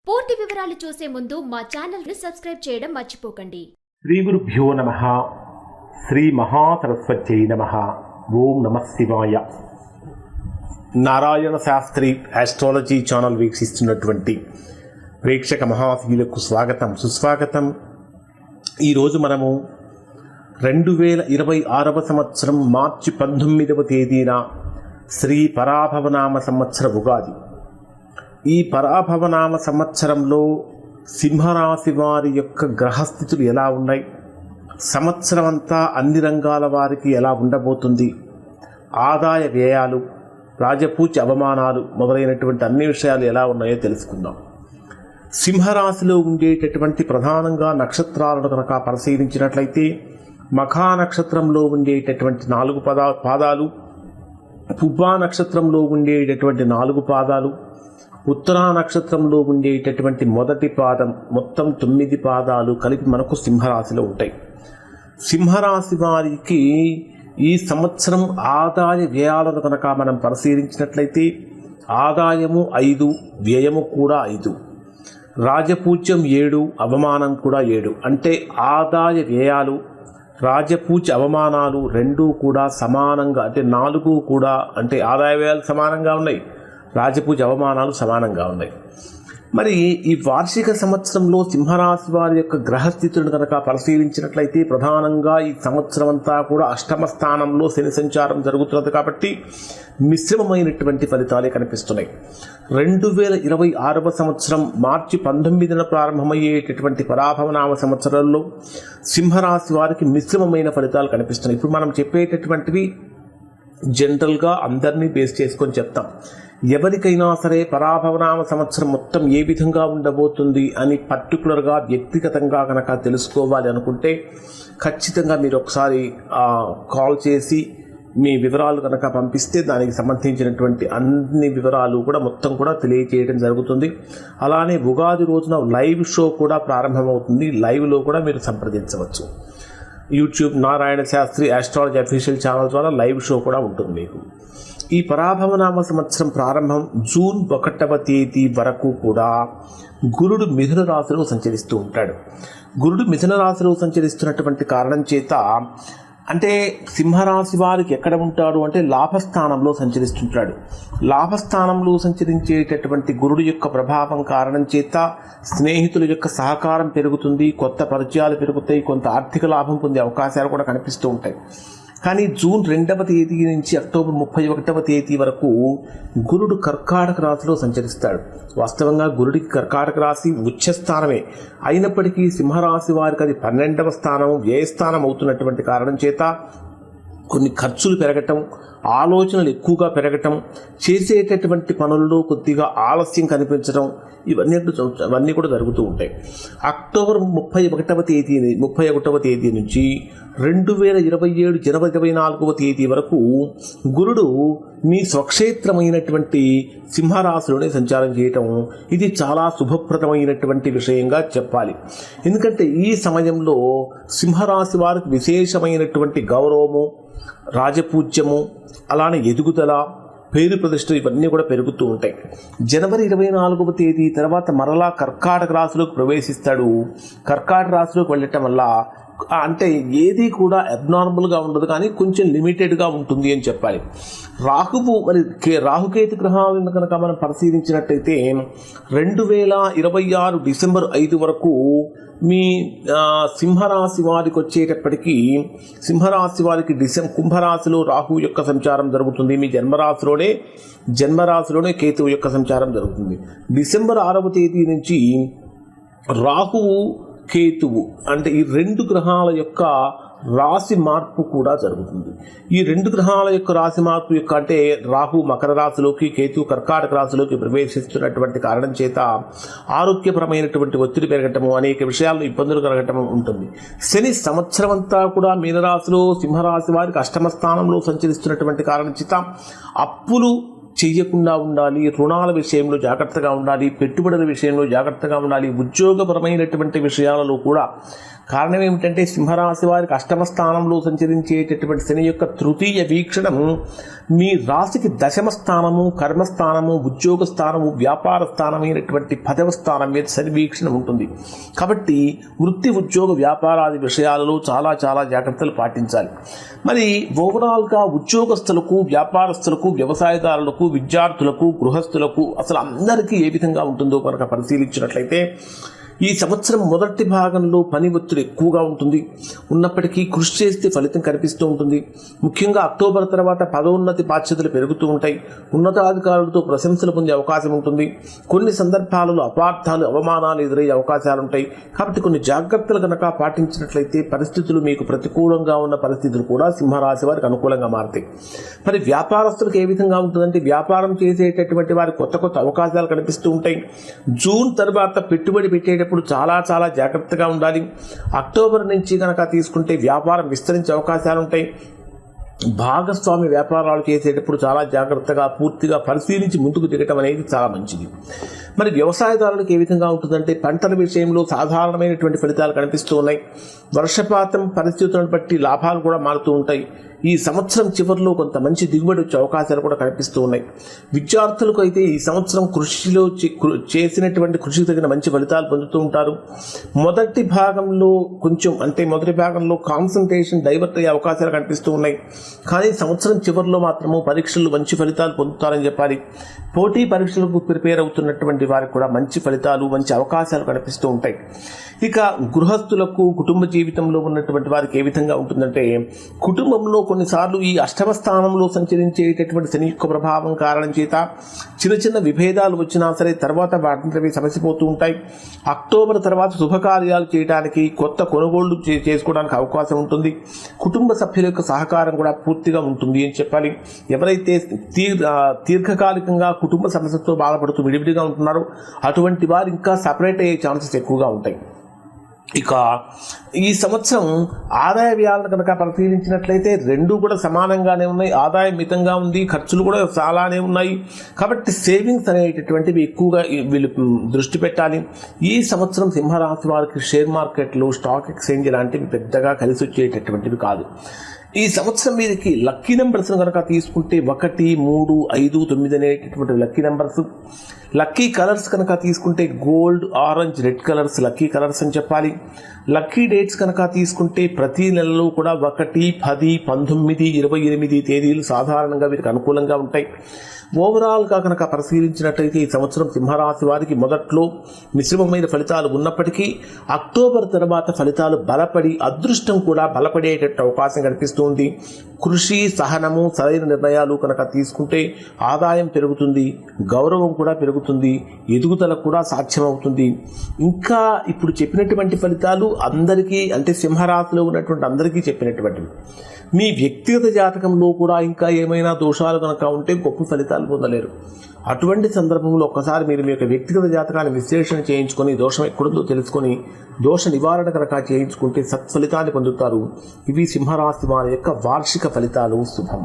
పూర్తి వివరాలు చూసే ముందు మా ఛానల్ ని సబ్స్క్రైబ్ చేయడం మర్చిపోకండి. శ్రీ గురుభ్యో నమః. శ్రీ మహాసరస్వత్యై నమః. ఓం నమః శివాయ. నారాయణ శాస్త్రి ఆస్ట్రాలజీ ఛానల్ వీక్షిస్తున్నటువంటి ప్రేక్షక మహాశీలకు స్వాగతం, సుస్వాగతం. ఈరోజు మనము 2026 సంవత్సరం మార్చి 19వ తేదీన శ్రీ పరాభవనామ సంవత్సర ఉగాది. ఈ పరాభవనామ సంవత్సరంలో సింహరాశి వారి యొక్క గ్రహస్థితులు ఎలా ఉన్నాయి, సంవత్సరం అంతా అన్ని రంగాల వారికి ఎలా ఉండబోతుంది, ఆదాయ వ్యయాలు, రాజపూజ అవమానాలు మొదలైనటువంటి అన్ని విషయాలు ఎలా ఉన్నాయో తెలుసుకుందాం. సింహరాశిలో ఉండేటటువంటి ప్రధానంగా నక్షత్రాలను కనుక పరిశీలించినట్లయితే మఖా నక్షత్రంలో ఉండేటటువంటి 4 పాదాలు, పుబ్బా నక్షత్రంలో ఉండేటటువంటి 4 పాదాలు, ఉత్తరా నక్షత్రంలో ఉండేటటువంటి మొదటి పాదం, మొత్తం 9 పాదాలు కలిపి మనకు సింహరాశిలో ఉంటాయి. సింహరాశి వారికి ఈ సంవత్సరం ఆదాయ వ్యయాలను కనుక మనం పరిశీలించినట్లయితే ఆదాయము 5, వ్యయము కూడా 5, రాజపూజ్యం 7, అవమానం కూడా 7. అంటే ఆదాయ వ్యయాలు, రాజపూజ అవమానాలు రెండూ కూడా సమానంగా, అంటే 4 కూడా, అంటే ఆదాయ వ్యయాలు సమానంగా ఉన్నాయి, రాజపూజ అవమానాలు సమానంగా ఉన్నాయి. మరి ఈ వార్షిక సంవత్సరంలో సింహరాశి వారి యొక్క గ్రహస్థితులను కనుక పరిశీలించినట్లయితే ప్రధానంగా ఈ సంవత్సరం అంతా కూడా అష్టమ స్థానంలో శని సంచారం జరుగుతున్నది కాబట్టి మిశ్రమమైనటువంటి ఫలితాలే కనిపిస్తున్నాయి. 2026 సంవత్సరం మార్చి 19న ప్రారంభమయ్యేటటువంటి పరాభవనామ సంవత్సరంలో సింహరాశి వారికి మిశ్రమమైన ఫలితాలు కనిపిస్తున్నాయి. ఇప్పుడు మనం చెప్పేటటువంటివి జనరల్గా అందరినీ బేస్ చేసుకొని చెప్తాం. ఎవరికైనా సరే పరాభవనామ సంవత్సరం మొత్తం ఏ విధంగా ఉండబోతుంది అని పర్టికులర్గా వ్యక్తిగతంగా కనుక తెలుసుకోవాలి అనుకుంటే ఖచ్చితంగా మీరు ఒకసారి కాల్ చేసి మీ వివరాలు కనుక పంపిస్తే దానికి సంబంధించినటువంటి అన్ని వివరాలు కూడా మొత్తం కూడా తెలియజేయడం జరుగుతుంది. అలానే ఉగాది రోజున లైవ్ షో కూడా ప్రారంభమవుతుంది. లైవ్లో కూడా మీరు సంప్రదించవచ్చు. YouTube Narayana Shastri astrology official channel ద్వారా లైవ్ షో కూడా ఉంటుంది మీకు. ఈ పరాభవనామ సంవత్సరం ప్రారంభం జూన్ 1వ తేదీ వరకు కూడా గురుడు మిథున రాశిలో సంచరిస్తూ ఉంటాడు. గురుడు మిథున రాశిలో సంచరిస్తున్నటువంటి కారణం చేత, అంటే సింహరాశి వారికి ఎక్కడ ఉంటాడు అంటే లాభస్థానంలో సంచరిస్తుంటాడు. లాభస్థానంలో సంచరించేటటువంటి గురుడు యొక్క ప్రభావం కారణం చేత స్నేహితుల యొక్క సహకారం పెరుగుతుంది, కొత్త పరిచయాలు పెరుగుతాయి, కొంత ఆర్థిక లాభం పొందే అవకాశాలు కూడా కనిపిస్తూ ఉంటాయి. కానీ జూన్ 2వ తేదీ నుంచి అక్టోబర్ 31వ తేదీ వరకు గురుడు కర్కాటక రాశిలో సంచరిస్తాడు. వాస్తవంగా గురుడికి కర్కాటక రాశి ఉచ్చస్థానమే అయినప్పటికీ సింహరాశి వారికి అది 12వ స్థానం, వ్యయస్థానం అవుతున్నటువంటి కారణం చేత కొన్ని ఖర్చులు పెరగటం, ఆలోచనలు ఎక్కువగా పెరగటం, చేసేటటువంటి పనుల్లో కొద్దిగా ఆలస్యం కనిపించడం, ఇవన్నీ కూడా జరుగుతూ ఉంటాయి. అక్టోబర్ 31వ తేదీ నుంచి 2027 జనవరి 24వ తేదీ వరకు గురుడు మీ స్వక్షేత్రమైనటువంటి సింహరాశిలోనే సంచారం చేయటం, ఇది చాలా శుభప్రదమైనటువంటి విషయంగా చెప్పాలి. ఎందుకంటే ఈ సమయంలో సింహరాశి వారికి విశేషమైనటువంటి గౌరవము, రాజపూజ్యము, అలానే ఎదుగుదల, పేరు ప్రతిష్టలు ఇవన్నీ కూడా పెరుగుతూ ఉంటాయి. జనవరి 24వ తేదీ తర్వాత మరలా కర్కాటక రాశిలోకి ప్రవేశిస్తాడు. కర్కాటక రాశిలోకి వెళ్ళటం వల్ల అంటే ఏది కూడా అబ్నార్మల్గా ఉండదు, కానీ కొంచెం లిమిటెడ్గా ఉంటుంది అని చెప్పాలి. రాహుకేతు గ్రహాలను కనుక మనం పరిశీలించినట్టయితే 2026 డిసెంబర్ 5 వరకు మీ సింహరాశి వారికి వచ్చేటప్పటికీ, సింహరాశి వారికి కుంభరాశిలో రాహువు యొక్క సంచారం జరుగుతుంది. మీ జన్మరాశిలోనే కేతువు యొక్క సంచారం జరుగుతుంది. డిసెంబర్ 6వ తేదీ నుంచి రాహువు, కేతువు అంటే ఈ 2 గ్రహాల యొక్క రాశి మార్పు కూడా జరుగుతుంది. ఈ 2 గ్రహాల యొక్క రాశి మార్పు యొక్క, అంటే రాహు మకర రాశిలోకి, కేతు కర్కాటక రాశిలోకి ప్రవేశిస్తున్నటువంటి కారణం చేత ఆరోగ్యపరమైనటువంటి ఒత్తిడి పెరగటము, అనేక విషయాల్లో ఇబ్బందులు కలగటం ఉంటుంది. శని సంవత్సరం అంతా కూడా మీనరాశిలో సింహరాశి వారికి అష్టమ స్థానంలో సంచరిస్తున్నటువంటి కారణం చేత అప్పులు చెయ్యకుండా ఉండాలి, రుణాల విషయంలో జాగ్రత్తగా ఉండాలి, పెట్టుబడుల విషయంలో జాగ్రత్తగా ఉండాలి, ఉద్యోగపరమైనటువంటి విషయాలలో కూడా. కారణం ఏమిటంటే సింహరాశి వారికి అష్టమ స్థానంలో సంచరించేటటువంటి శని యొక్క తృతీయ వీక్షణం మీ రాశికి దశమ స్థానము, కర్మస్థానము, ఉద్యోగ స్థానము, వ్యాపార స్థానమైనటువంటి 10వ స్థానం మీద శని వీక్షణం ఉంటుంది. కాబట్టి వృత్తి, ఉద్యోగ, వ్యాపారాది విషయాలలో చాలా చాలా జాగ్రత్తలు పాటించాలి. మరి ఓవరాల్గా ఉద్యోగస్తులకు, వ్యాపారస్తులకు, వ్యవసాయదారులకు, విద్యార్థులకు, గృహస్థులకు అసలు అందరికీ ఏ విధంగా ఉంటుందో కనుక పరిశీలించినట్లయితే ఈ సంవత్సరం మొదటి భాగంలో పని ఒత్తిడి ఎక్కువగా ఉంటుంది. ఉన్నప్పటికీ కృషి చేస్తే ఫలితం కనిపిస్తూ ఉంటుంది. ముఖ్యంగా అక్టోబర్ తర్వాత పదోన్నతి బాధ్యతలు పెరుగుతూ ఉంటాయి. ఉన్నతాధికారులతో ప్రశంసలు పొందే అవకాశం ఉంటుంది. కొన్ని సందర్భాలలో అపార్థాలు, అవమానాలు ఎదురయ్యే అవకాశాలు ఉంటాయి. కాబట్టి కొన్ని జాగ్రత్తలు కనుక పాటించినట్లయితే పరిస్థితులు మీకు ప్రతికూలంగా ఉన్న పరిస్థితులు కూడా సింహరాశి వారికి అనుకూలంగా మారుతాయి. మరి వ్యాపారస్తులకు ఏ విధంగా ఉంటుందంటే వ్యాపారం చేసేటటువంటి వారి కొత్త కొత్త అవకాశాలు కనిపిస్తూ ఉంటాయి. జూన్ తర్వాత పెట్టుబడి పెట్టేటప్పుడు చాలా చాలా జాగ్రత్తగా ఉండాలి. అక్టోబర్ నుంచి కనుక తీసుకుంటే వ్యాపారం విస్తరించే అవకాశాలు ఉంటాయి. భాగస్వామి వ్యాపారాలు చేసేటప్పుడు చాలా జాగ్రత్తగా పూర్తిగా పరిశీలించి ముందుకు దిగటం అనేది చాలా మంచిది. మరి వ్యవసాయదారులకు ఏ విధంగా ఉంటుందంటే పంటల విషయంలో సాధారణమైనటువంటి ఫలితాలు కనిపిస్తూ ఉన్నాయి. వర్షపాతం పరిస్థితులను బట్టి లాభాలు కూడా మారుతూ ఉంటాయి. ఈ సంవత్సరం చివరిలో కొంత మంచి దిగుబడి వచ్చే అవకాశాలు కూడా కనిపిస్తూ ఉన్నాయి. విద్యార్థులకు అయితే ఈ సంవత్సరం కృషిలో చేసినటువంటి కృషికి తగిన మంచి ఫలితాలు పొందుతూ ఉంటారు. మొదటి భాగంలో కాన్సన్ట్రేషన్ డైవర్ట్ అయ్యే అవకాశాలు కనిపిస్తూ ఉన్నాయి. కానీ సంవత్సరం చివరిలో మాత్రము పరీక్షలు మంచి ఫలితాలు పొందుతారని చెప్పాలి. పోటీ పరీక్షలకు ప్రిపేర్ అవుతున్నటువంటి వారికి కూడా మంచి ఫలితాలు, మంచి అవకాశాలు కనిపిస్తూ ఉంటాయి. ఇక గృహస్థులకు, కుటుంబ జీవితంలో ఉన్నటువంటి వారికి ఏ విధంగా ఉంటుందంటే కుటుంబంలో కొన్నిసార్లు ఈ అష్టమ స్థానంలో సంచరించేటటువంటి శని యొక్క ప్రభావం కారణం చేత చిన్న చిన్న విభేదాలు వచ్చినా సరే తర్వాత వాటిని సమసిపోతూ ఉంటాయి. అక్టోబర్ తర్వాత శుభకార్యాలు చేయడానికి, కొత్త కొనుగోళ్లు చేసుకోవడానికి అవకాశం ఉంటుంది. కుటుంబ సభ్యుల యొక్క సహకారం కూడా పూర్తిగా ఉంటుంది అని చెప్పాలి. ఎవరైతే దీర్ఘకాలికంగా కుటుంబ సమస్యతో బాధపడుతూ విడివిడిగా ఉంటున్నారో అటువంటి వారు ఇంకా సపరేట్ అయ్యే ఛాన్సెస్ ఎక్కువగా ఉంటాయి. ఇక ఈ సంవత్సరం ఆదాయ వ్యయాలను కనుక పరిశీలించినట్లయితే రెండూ కూడా సమానంగానే ఉన్నాయి. ఆదాయం మితంగా ఉంది, ఖర్చులు కూడా చాలానే ఉన్నాయి. కాబట్టి సేవింగ్స్ అనేటటువంటివి ఎక్కువగా వీళ్ళు దృష్టి పెట్టాలి. ఈ సంవత్సరం సింహరాశి వారికి షేర్ మార్కెట్లు, స్టాక్ ఎక్స్చేంజ్ లాంటివి పెద్దగా కలిసి వచ్చేటటువంటివి కాదు. ఈ సంవత్సరం వీరికి లక్కీ నెంబర్స్ను కనుక తీసుకుంటే 1, 3, 5, 9 అనేటటువంటి లక్కీ నెంబర్స్. లక్కీ కలర్స్ కనుక తీసుకుంటే gold, orange, red colours lucky colours అని చెప్పాలి. లక్కీ డేట్స్ కనుక తీసుకుంటే ప్రతి నెలలో కూడా 1, 10, 19, 28 తేదీలు సాధారణంగా వీరికి అనుకూలంగా ఉంటాయి. ఓవరాల్గా కనుక పరిశీలించినట్లయితే ఈ సంవత్సరం సింహరాశి వారికి మొదట్లో మిశ్రమమైన ఫలితాలు ఉన్నప్పటికీ అక్టోబర్ తర్వాత ఫలితాలు బలపడి అదృష్టం కూడా బలపడేటట్టు అవకాశం కనిపిస్తుంది. కృషి, సహనము, సరైన నిర్ణయాలు కనుక తీసుకుంటే ఆదాయం పెరుగుతుంది, గౌరవం కూడా పెరుగుతుంది, ఎదుగుదల కూడా సాధ్యమవుతుంది. ఇంకా ఇప్పుడు చెప్పినటువంటి ఫలితాలు అందరికీ, అంటే సింహరాశిలో ఉన్నటువంటి అందరికీ చెప్పినటువంటివి. మీ వ్యక్తిగత జాతకంలో కూడా ఇంకా ఏమైనా దోషాలు కనుక ఉంటే గొప్ప ఫలితాలు పొందలేరు. అటువంటి సందర్భంలో ఒక్కసారి మీరు మీ యొక్క వ్యక్తిగత జాతకాన్ని విశ్లేషణ చేయించుకొని దోషం ఎక్కడుందో తెలుసుకొని దోష నివారణ కనుక చేయించుకుంటే సత్ఫలితాన్ని పొందుతారు. ఇవి సింహరాశి వారి యొక్క వార్షిక ఫలితాలు. శుభం.